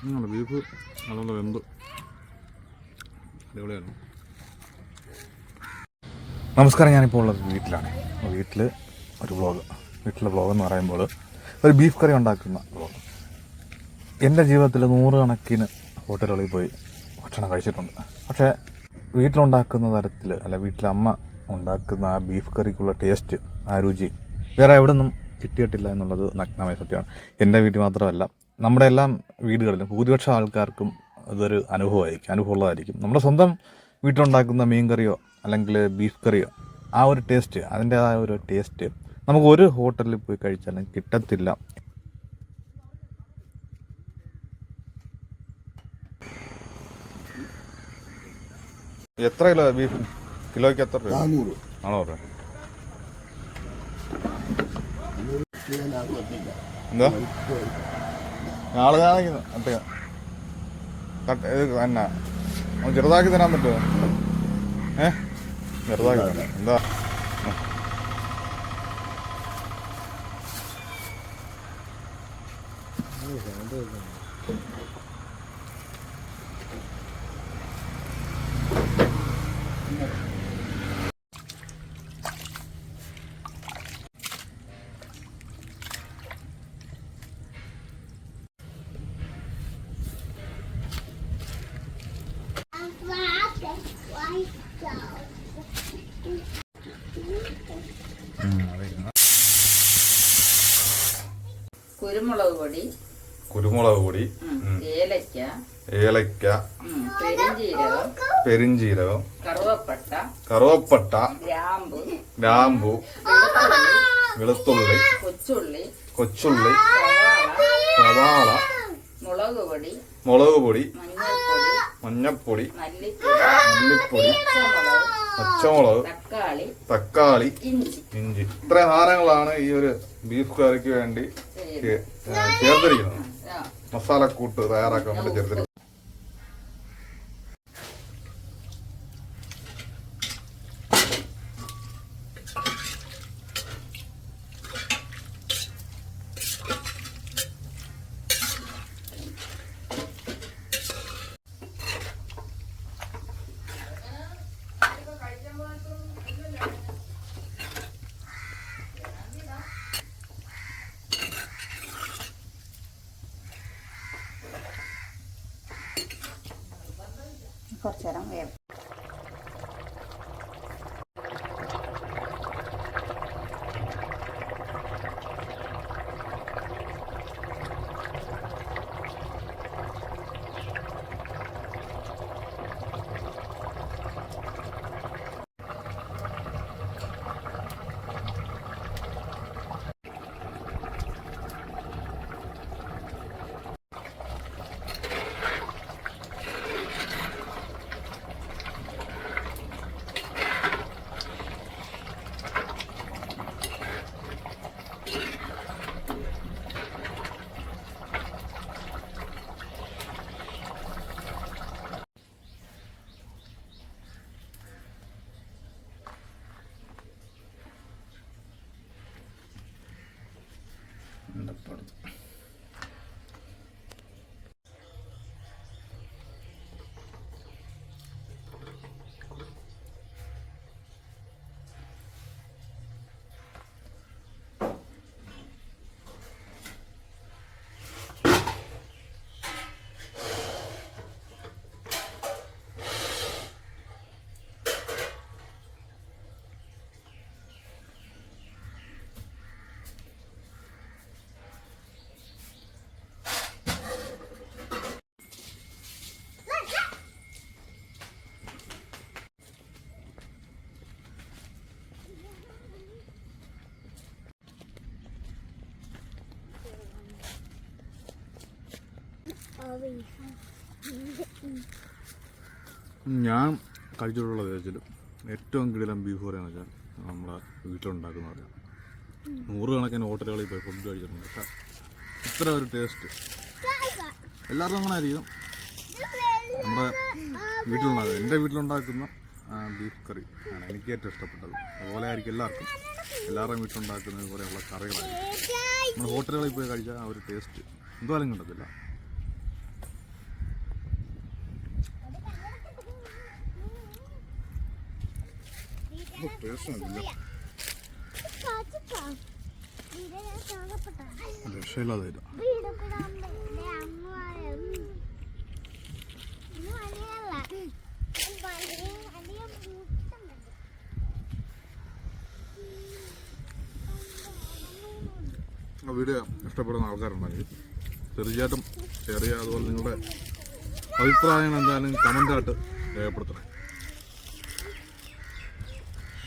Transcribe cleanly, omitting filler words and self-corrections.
Beef അതുകൊണ്ട് വെന്ത് അടിപൊളിയാണ്. നമസ്കാരം, ഞാനിപ്പോൾ ഉള്ളത് വീട്ടിലാണ്. വീട്ടിലെ വ്ളോഗ് എന്ന് പറയുമ്പോൾ ഒരു ബീഫ് കറി ഉണ്ടാക്കുന്ന വ്ളോഗ്. എൻ്റെ ജീവിതത്തിൽ 100 കണക്കിന് ഹോട്ടലുകളിൽ പോയി ഭക്ഷണം കഴിച്ചിട്ടുണ്ട്. പക്ഷേ വീട്ടിലുണ്ടാക്കുന്ന തരത്തിൽ അല്ല, വീട്ടിലെ അമ്മ ഉണ്ടാക്കുന്ന ആ ബീഫ് കറിക്കുള്ള ടേസ്റ്റ്, ആ രുചി വേറെ എവിടെ നിന്നും കിട്ടിയിട്ടില്ല എന്നുള്ളത് നഗ്നമായ സത്യമാണ്. എൻ്റെ വീട്ടിൽ മാത്രമല്ല, നമ്മുടെ എല്ലാം വീടുകളിലും ഭൂരിപക്ഷം ആൾക്കാർക്കും അതൊരു അനുഭവമുള്ളതായിരിക്കും. നമ്മുടെ സ്വന്തം വീട്ടിലുണ്ടാക്കുന്ന മീൻ കറിയോ അല്ലെങ്കിൽ ബീഫ് കറിയോ ആ ഒരു ടേസ്റ്റ്, അതിൻ്റേതായ ഒരു ടേസ്റ്റ് നമുക്ക് ഒരു ഹോട്ടലിൽ പോയി കഴിച്ചാലും കിട്ടത്തില്ല. എത്ര കിലോ ബീഫ്? കിലോയ്ക്ക് എത്ര രൂപ? 400 രൂപ. എന്താ നാളെ കാണിക്കുന്നു? എന്നാ ചെറുതാക്കി തരാൻ പറ്റുമോ? ചെറുതാക്കി തരാം. എന്താ കുരുമുളക് പൊടി, ഏലക്ക, പെരിഞ്ചീരകം, കറുവപ്പട്ട, ഗ്രാമ്പു, വെളുത്തുള്ളി, കൊച്ചുള്ളി, സവാള, മുളക് പൊടി, മഞ്ഞപ്പൊടി, മല്ലിപ്പൊടി, പച്ചമുളക്, തക്കാളി, ഇഞ്ചി. ഇത്രയും സാധനങ്ങളാണ് ഈ ഒരു ബീഫ് കറിക്ക് വേണ്ടി ചേർത്തിരിക്കുന്നത്. മസാലക്കൂട്ട് തയ്യാറാക്കാൻ വേണ്ടി ചേർത്തിരിക്കുന്നത്. കുറച്ചു നേരം വേവും. ഞാൻ കഴിച്ചിട്ടുള്ള വെച്ചിൽ ഏറ്റവും കിടിലം ബീഫ് കറിയെന്ന് വെച്ചാൽ നമ്മുടെ വീട്ടിലുണ്ടാക്കുന്ന പറയാം. 100 കണക്കിന് ഹോട്ടലുകളിൽ പോയി ഫുഡ് കഴിച്ചിട്ടുണ്ട്. പക്ഷേ ഇത്ര ഒരു ടേസ്റ്റ് എല്ലാവർക്കും അങ്ങനെ ആയിരിക്കും. നമ്മുടെ വീട്ടിലുണ്ടാക്കുക, എൻ്റെ വീട്ടിലുണ്ടാക്കുന്ന ബീഫ് കറി ആണ് എനിക്ക് ഏറ്റവും ഇഷ്ടപ്പെട്ടത്. അതുപോലെ ആയിരിക്കും എല്ലാവരുടെയും വീട്ടിലുണ്ടാക്കുന്നത് പോലെയുള്ള കറികളായിരിക്കും. നമ്മൾ ഹോട്ടലുകളിൽ പോയി കഴിച്ചാൽ ആ ഒരു ടേസ്റ്റ് എന്തായാലും കിട്ടത്തില്ല. രക്ഷയില്ലാതെ ആ വീഡിയോ ഇഷ്ടപ്പെടുന്ന ആൾക്കാരുണ്ടെങ്കിൽ തീർച്ചയായിട്ടും ഷെയർ ചെയ്യുക. അതുപോലെ നിങ്ങളുടെ അഭിപ്രായങ്ങൾ എന്തായാലും കമൻ്റായിട്ട് രേഖപ്പെടുത്തണേ.